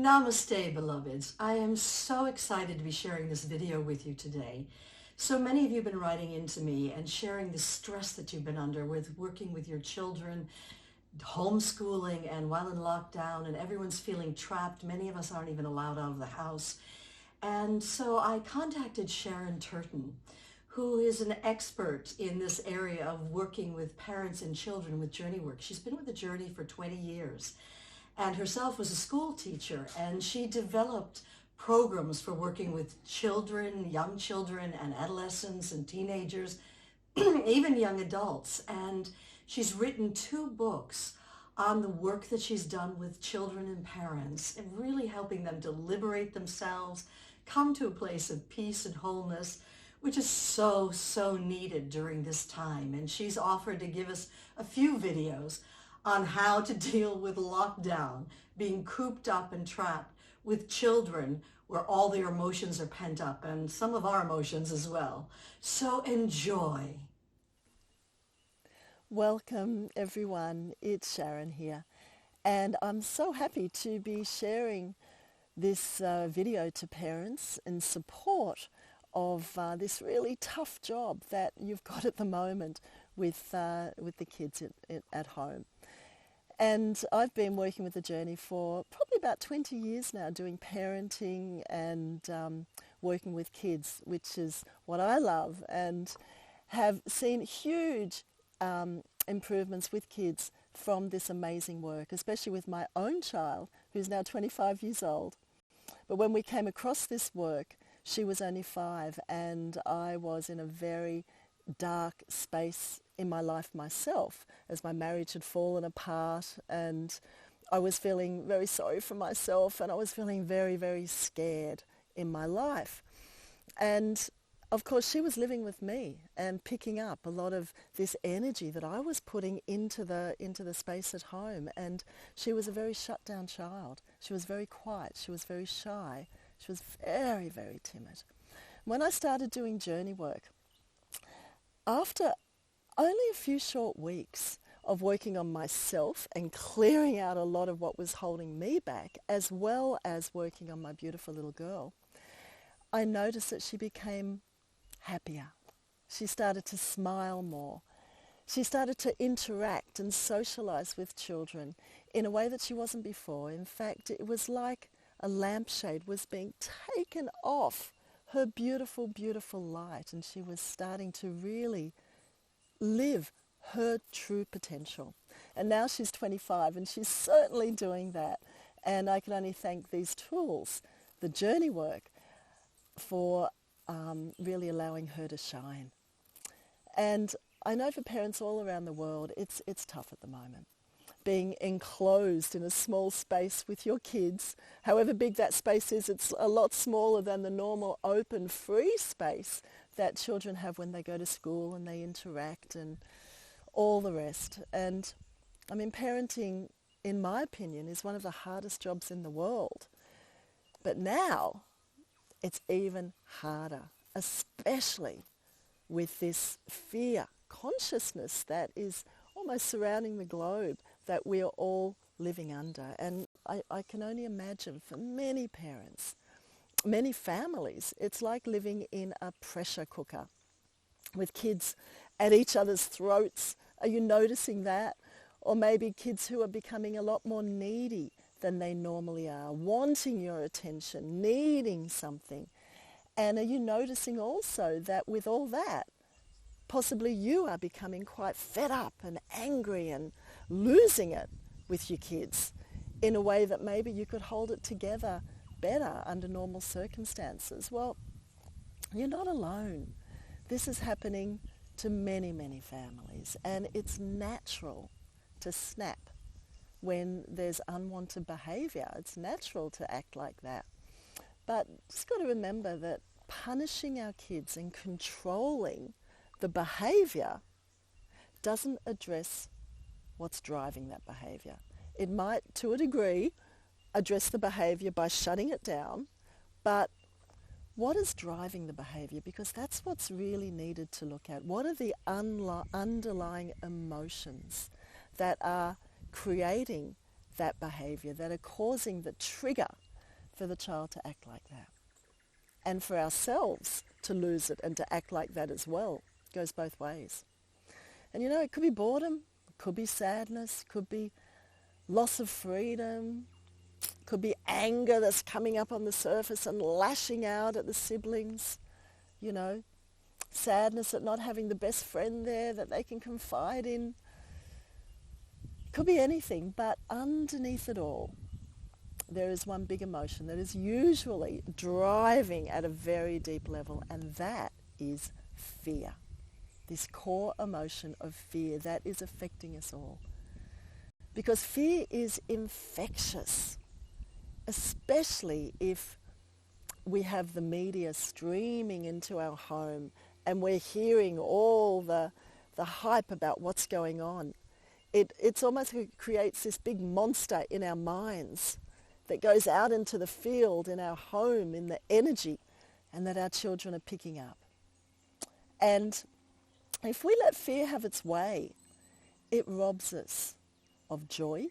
Namaste, beloveds. I am so excited to be sharing this video with you today. So many of you have been writing into me and sharing the stress that you've been under with working with your children, homeschooling, and while in lockdown, and everyone's feeling trapped. Many of us aren't even allowed out of the house. And so I contacted Sharon Turton, who is an expert in this area of working with parents and children with journey work. She's been with the Journey for 20 years. And herself was a school teacher, and she developed programs for working with children, young children, and adolescents and teenagers, even young adults. And she's written 2 books on the work that she's done with children and parents, and really helping them to liberate themselves, come to a place of peace and wholeness, which is so, so needed during this time. And she's offered to give us a few videos on how to deal with lockdown, being cooped up and trapped with children where all their emotions are pent up, and some of our emotions as well. So enjoy. Welcome everyone, it's Sharon here, and I'm so happy to be sharing this video to parents in support of this really tough job that you've got at the moment with the kids at home. And I've been working with the Journey for probably about 20 years now, doing parenting and working with kids, which is what I love, and have seen huge improvements with kids from this amazing work, especially with my own child, who's now 25 years old. But when we came across this work, she was only 5, and I was in a very dark space in my life myself, as my marriage had fallen apart, and I was feeling very sorry for myself, and I was feeling very, very scared in my life. And of course she was living with me and picking up a lot of this energy that I was putting into the space at home. And she was a very shut down child. She was very quiet, she was very shy, she was very, very timid. When I started doing journey work, after only a few short weeks of working on myself and clearing out a lot of what was holding me back, as well as working on my beautiful little girl, I noticed that she became happier. She started to smile more. She started to interact and socialize with children in a way that she wasn't before. In fact, it was like a lampshade was being taken off her beautiful, beautiful light, and she was starting to really live her true potential. And now she's 25, and she's certainly doing that. And I can only thank these tools, the journey work, for really allowing her to shine. And I know for parents all around the world, it's tough at the moment. Being enclosed in a small space with your kids, however big that space is, it's a lot smaller than the normal open, free space that children have when they go to school and they interact and all the rest. And I mean, parenting, in my opinion, is one of the hardest jobs in the world. But now it's even harder, especially with this fear consciousness that is almost surrounding the globe that we are all living under. And I can only imagine for many parents, many families, it's like living in a pressure cooker with kids at each other's throats. Are you noticing that? Or maybe kids who are becoming a lot more needy than they normally are, wanting your attention, needing something. And are you noticing also that with all that, possibly you are becoming quite fed up and angry and losing it with your kids in a way that maybe you could hold it together better under normal circumstances? Well, you're not alone. This is happening to many, many families, and it's natural to snap when there's unwanted behavior. It's natural to act like that. But just got to remember that punishing our kids and controlling the behavior doesn't address what's driving that behavior. It might, to a degree, address the behavior by shutting it down, but what is driving the behavior? Because that's what's really needed to look at. What are the underlying emotions that are creating that behavior, that are causing the trigger for the child to act like that. And for ourselves to lose it and to act like that as well. It goes both ways. And you know, it could be boredom, it could be sadness, it could be loss of freedom, it could be anger that's coming up on the surface and lashing out at the siblings, you know, sadness at not having the best friend there that they can confide in. It could be anything, but underneath it all, there is one big emotion that is usually driving at a very deep level, and that is fear. This core emotion of fear that is affecting us all. Because fear is infectious, especially if we have the media streaming into our home and we're hearing all the hype about what's going on. It's almost like it creates this big monster in our minds that goes out into the field, in our home, in the energy, and that our children are picking up. And if we let fear have its way, it robs us of joy,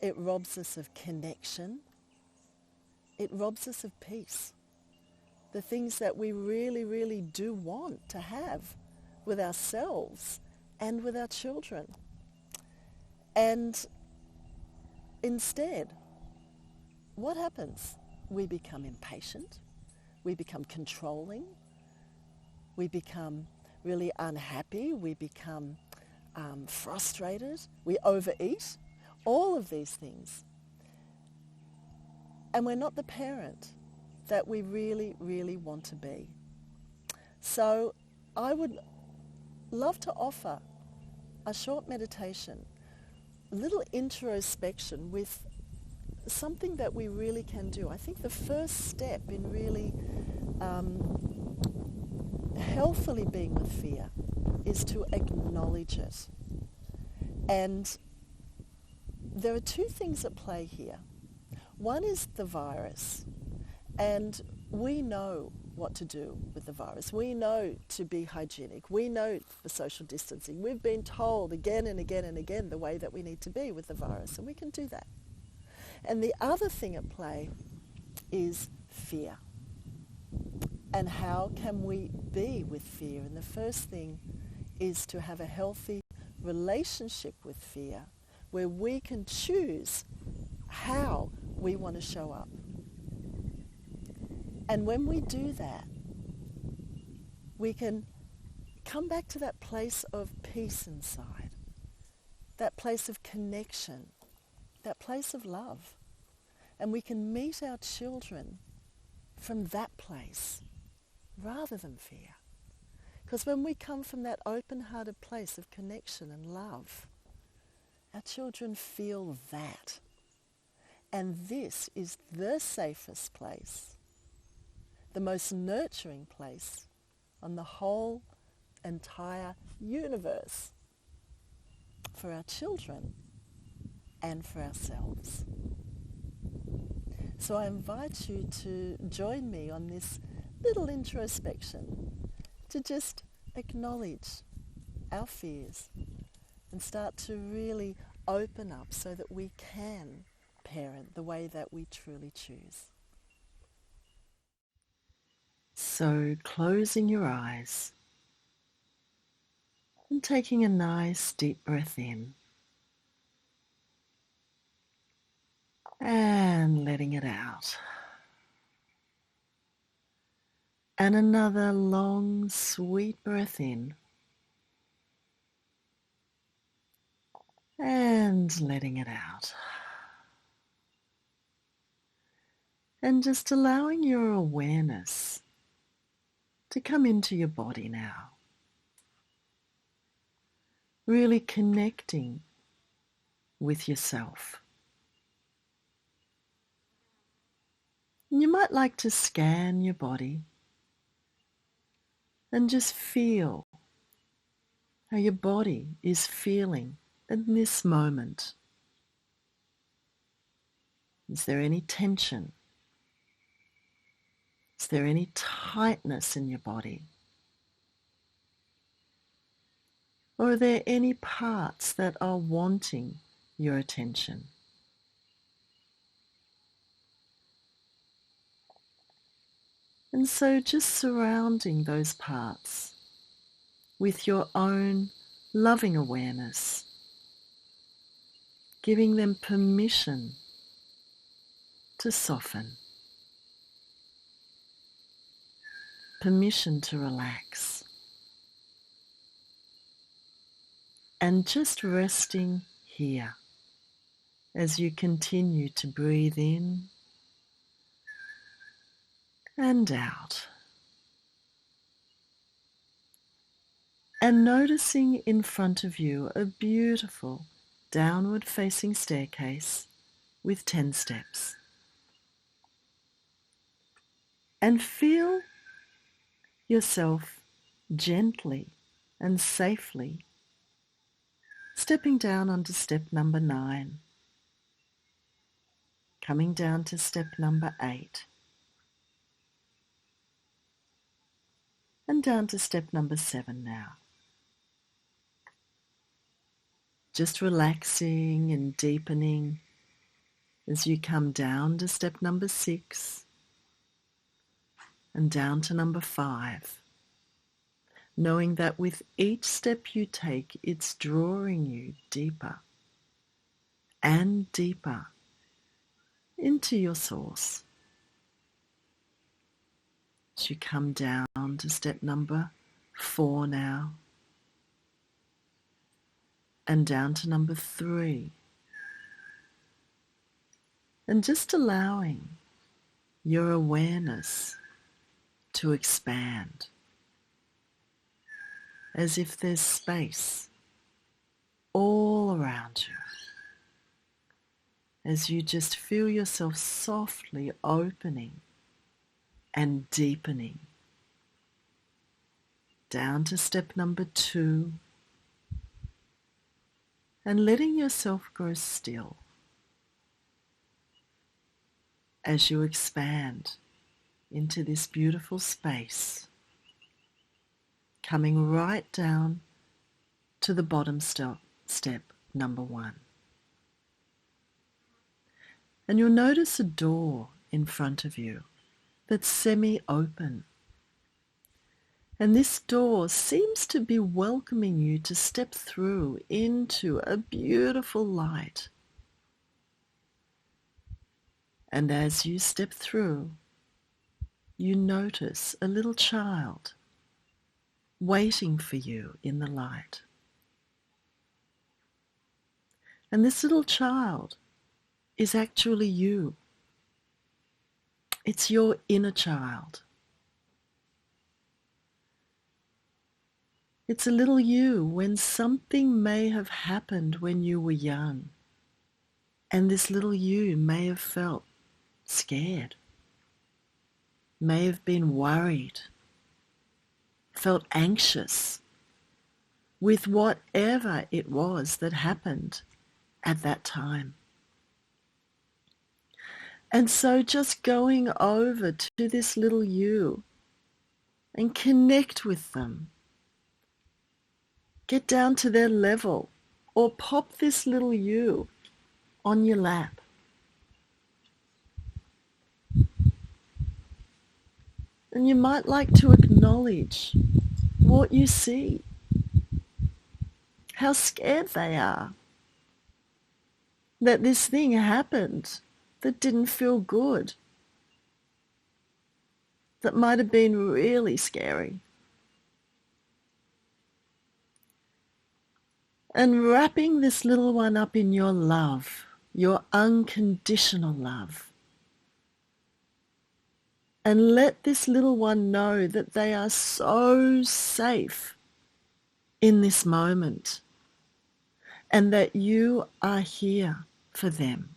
it robs us of connection, it robs us of peace. The things that we really, really do want to have with ourselves and with our children. And instead, what happens? We become impatient, we become controlling, we become really unhappy, we become frustrated, we overeat, all of these things. And we're not the parent that we really, really want to be. So I would love to offer a short meditation, a little introspection with something that we really can do. I think the first step in really healthily being with fear is to acknowledge it. And there are two things at play here. One is the virus, and we know what to do with the virus. We know to be hygienic. We know the social distancing. We've been told again and again and again the way that we need to be with the virus, and we can do that. And the other thing at play is fear. And how can we be with fear? And the first thing is to have a healthy relationship with fear, where we can choose how we want to show up. And when we do that, we can come back to that place of peace inside, that place of connection, that place of love. And we can meet our children from that place rather than fear. Because when we come from that open-hearted place of connection and love, our children feel that. And this is the safest place, the most nurturing place on the whole entire universe for our children and for ourselves. So I invite you to join me on this little introspection, to just acknowledge our fears and start to really open up so that we can parent the way that we truly choose. So closing your eyes and taking a nice deep breath in and letting it out. And another long, sweet breath in and letting it out. And just allowing your awareness to come into your body now. Really connecting with yourself. And you might like to scan your body and just feel how your body is feeling in this moment. Is there any tension? Is there any tightness in your body? Or are there any parts that are wanting your attention? And so just surrounding those parts with your own loving awareness, giving them permission to soften, permission to relax, and just resting here as you continue to breathe in and out. And noticing in front of you a beautiful downward facing staircase with 10 steps. And feel yourself gently and safely stepping down onto step number 9, coming down to step number 8, and down to step number 7 now. Just relaxing and deepening as you come down to step number 6 and down to number 5, knowing that with each step you take, it's drawing you deeper and deeper into your source. As you come down to step number 4 now, and down to number 3, and just allowing your awareness to expand as if there's space all around you, as you just feel yourself softly opening and deepening down to step number 2, and letting yourself grow still as you expand into this beautiful space, coming right down to the bottom step number 1. And you'll notice a door in front of you that's semi-open. And this door seems to be welcoming you to step through into a beautiful light. And as you step through, you notice a little child waiting for you in the light. And this little child is actually you. It's your inner child. It's a little you when something may have happened when you were young, and this little you may have felt scared, may have been worried, felt anxious with whatever it was that happened at that time. And so just going over to this little you and connect with them. Get down to their level, or pop this little you on your lap. And you might like to acknowledge what you see, how scared they are that this thing happened that didn't feel good, that might have been really scary. And wrapping this little one up in your love, your unconditional love. And let this little one know that they are so safe in this moment and that you are here for them.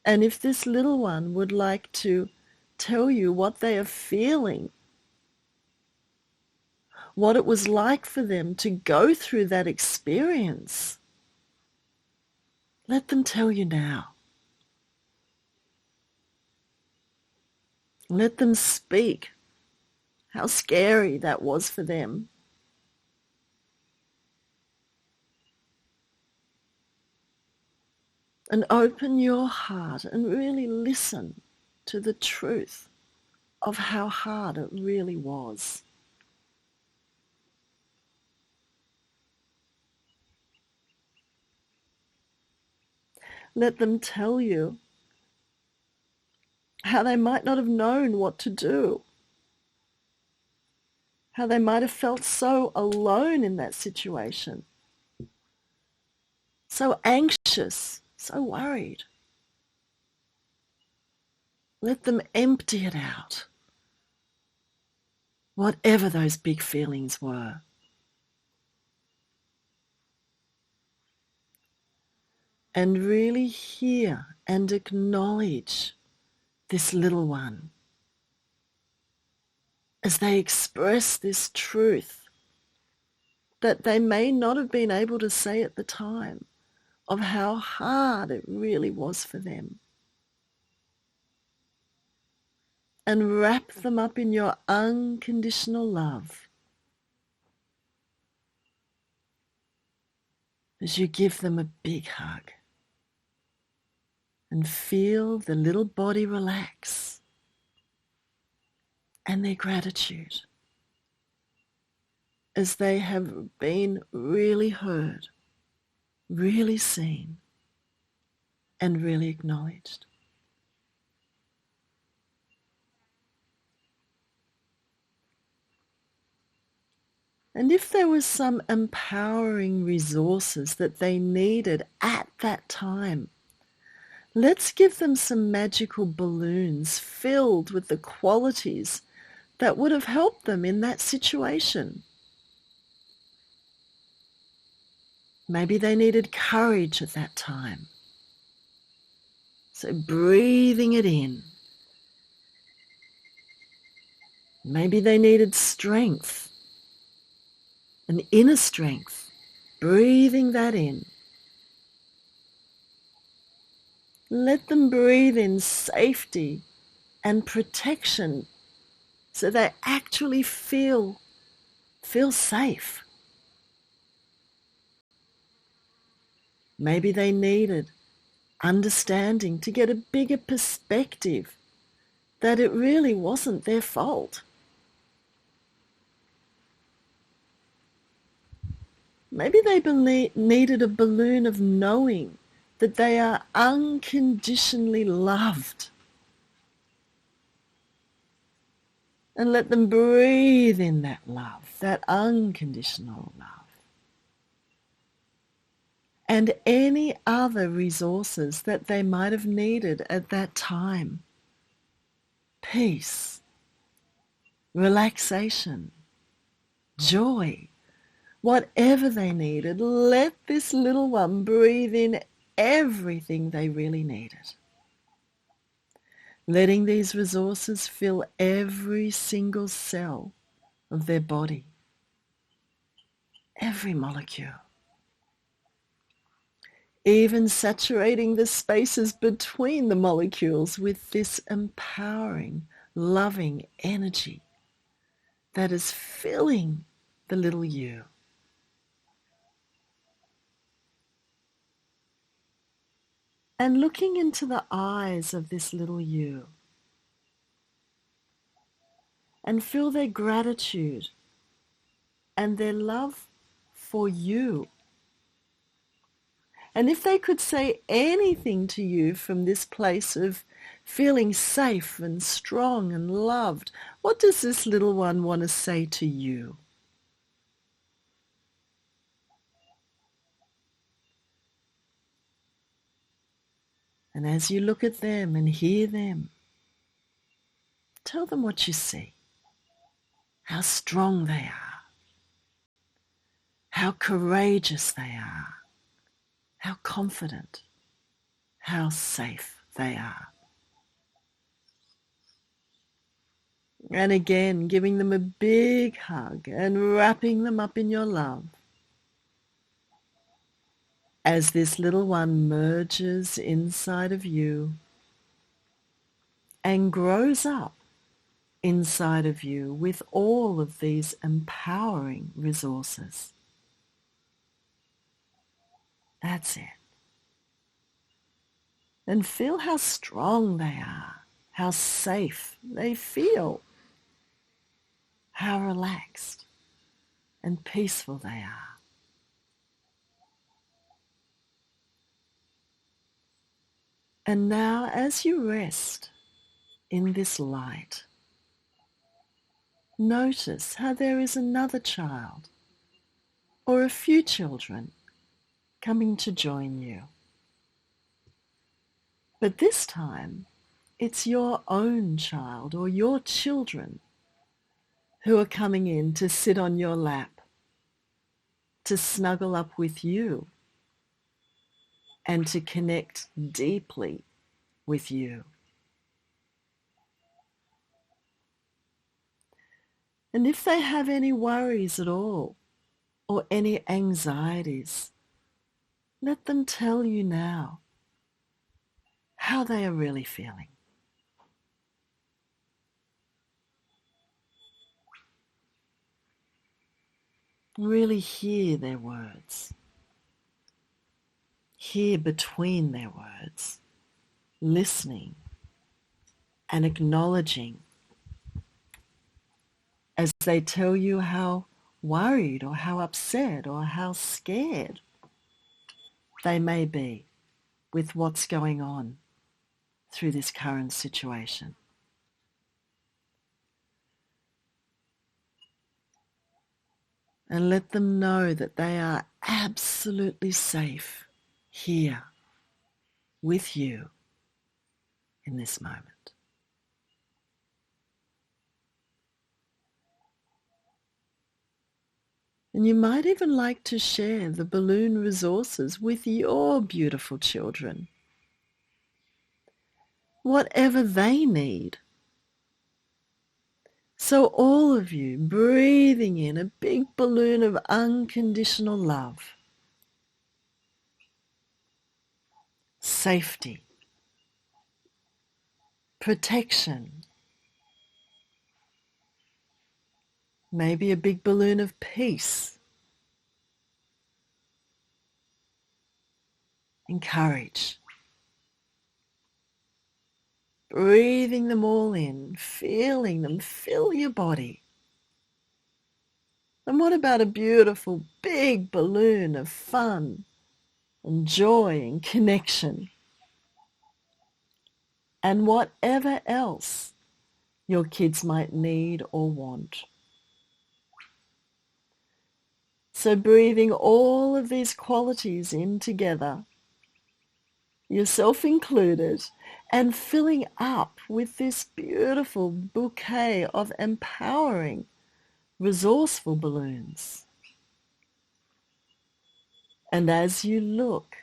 And if this little one would like to tell you what they are feeling, what it was like for them to go through that experience, let them tell you now. Let them speak how scary that was for them. And open your heart and really listen to the truth of how hard it really was. Let them tell you how they might not have known what to do, how they might have felt so alone in that situation, so anxious, so worried. Let them empty it out, whatever those big feelings were. And really hear and acknowledge this little one as they express this truth that they may not have been able to say at the time of how hard it really was for them. And wrap them up in your unconditional love as you give them a big hug and feel the little body relax and their gratitude as they have been really heard, really seen, and really acknowledged. And if there was some empowering resources that they needed at that time, let's give them some magical balloons filled with the qualities that would have helped them in that situation. Maybe they needed courage at that time. So breathing it in. Maybe they needed strength, an inner strength, breathing that in. Let them breathe in safety and protection so they actually feel safe. Maybe they needed understanding to get a bigger perspective that it really wasn't their fault. Maybe they needed a balloon of knowing that they are unconditionally loved. And let them breathe in that love, that unconditional love. And any other resources that they might have needed at that time. Peace, relaxation, joy, whatever they needed, let this little one breathe in everything they really needed. Letting these resources fill every single cell of their body, every molecule. Even saturating the spaces between the molecules with this empowering, loving energy that is filling the little you. And looking into the eyes of this little you and feel their gratitude and their love for you. And if they could say anything to you from this place of feeling safe and strong and loved, what does this little one want to say to you? And as you look at them and hear them, tell them what you see, how strong they are, how courageous they are, how confident, how safe they are. And again, giving them a big hug and wrapping them up in your love as this little one merges inside of you and grows up inside of you with all of these empowering resources. That's it. and feel how strong they are, how safe they feel, how relaxed and peaceful they are. And now as you rest in this light, notice how there is another child or a few children coming to join you. But this time, it's your own child or your children who are coming in to sit on your lap, to snuggle up with you, and to connect deeply with you. And if they have any worries at all or any anxieties, let them tell you now how they are really feeling. Really hear their words. Hear between their words, listening and acknowledging as they tell you how worried or how upset or how scared they may be with what's going on through this current situation. And let them know that they are absolutely safe here with you in this moment. And you might even like to share the balloon resources with your beautiful children. Whatever they need. So all of you breathing in a big balloon of unconditional love, safety, protection, maybe a big balloon of peace, and courage. Breathing them all in, feeling them fill your body. And what about a beautiful big balloon of fun and joy and connection? And whatever else your kids might need or want. So breathing all of these qualities in together, yourself included, and filling up with this beautiful bouquet of empowering, resourceful balloons. And as you look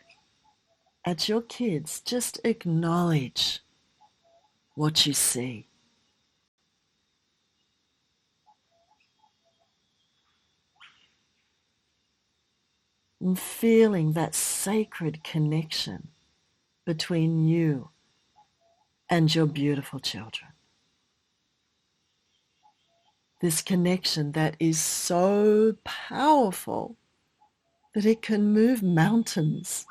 at your kids, just acknowledge what you see. And feeling that sacred connection between you and your beautiful children. This connection that is so powerful that it can move mountains.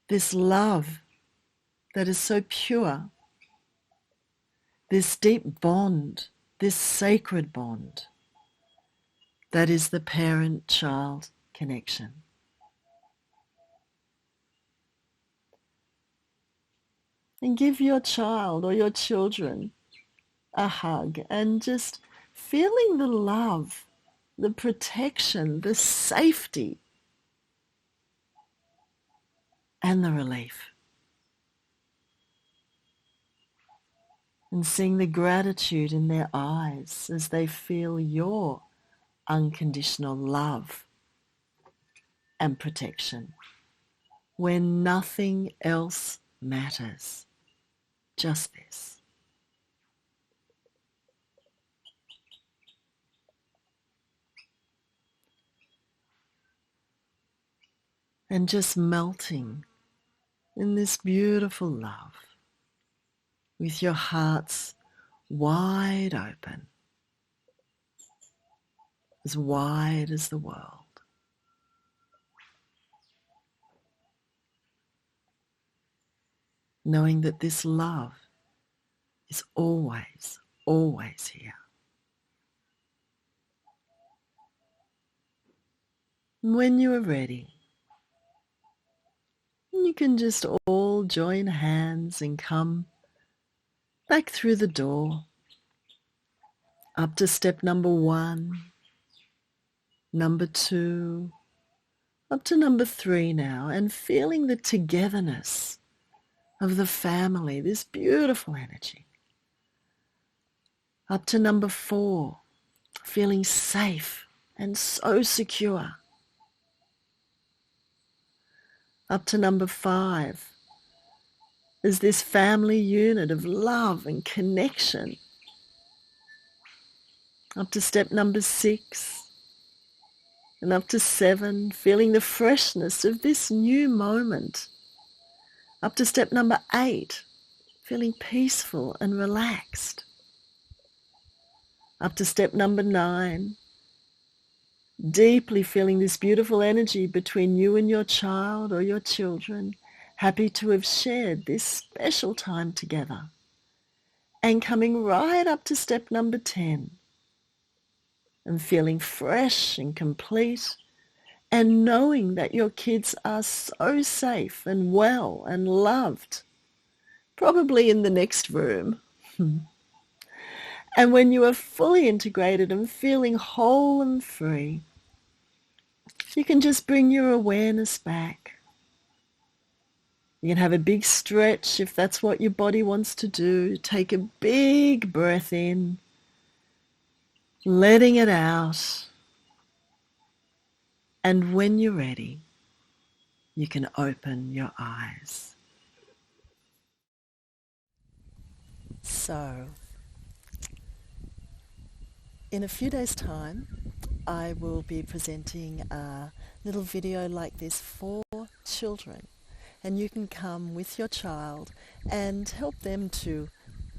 This love that is so pure. This deep bond, this sacred bond that is the parent-child connection. And give your child or your children a hug and just feeling the love, the protection, the safety, and the relief. And seeing the gratitude in their eyes as they feel your unconditional love and protection when nothing else matters, just this. And just melting in this beautiful love with your hearts wide open, as wide as the world. knowing that this love is always, always here. When you are ready, you can just all join hands and come back through the door, up to step number 1, number 2, up to number 3 now, and feeling the togetherness of the family, this beautiful energy. Up to number 4, feeling safe and so secure. Up to number 5 is this family unit of love and connection. Up to step number 6 and up to 7, feeling the freshness of this new moment. Up to step number 8, feeling peaceful and relaxed. Up to step number 9, deeply feeling this beautiful energy between you and your child or your children, happy to have shared this special time together. And coming right up to step number 10, and feeling fresh and complete, and knowing that your kids are so safe and well and loved, probably in the next room. And when you are fully integrated and feeling whole and free, you can just bring your awareness back. You can have a big stretch if that's what your body wants to do. Take a big breath in, letting it out. And when you're ready, you can open your eyes. So, in a few days' time, I will be presenting a little video like this for children. And you can come with your child and help them to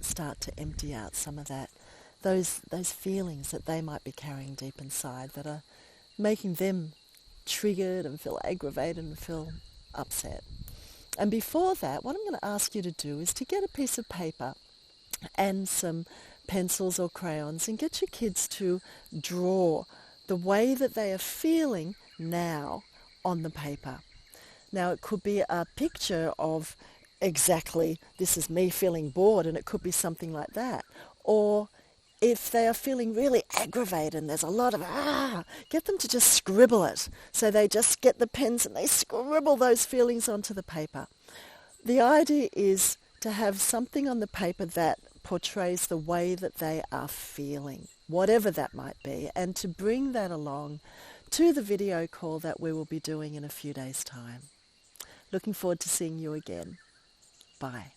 start to empty out some of that, those feelings that they might be carrying deep inside that are making them triggered and feel aggravated and feel upset. And before that, what I'm going to ask you to do is to get a piece of paper and some pencils or crayons and get your kids to draw the way that they are feeling now on the paper. Now, it could be a picture of exactly, this is me feeling bored, and it could be something like that. Or if they are feeling really aggravated and there's a lot of get them to just scribble it. So they just get the pens and they scribble those feelings onto the paper. The idea is to have something on the paper that portrays the way that they are feeling, whatever that might be, and to bring that along to the video call that we will be doing in a few days' time. Looking forward to seeing you again. Bye.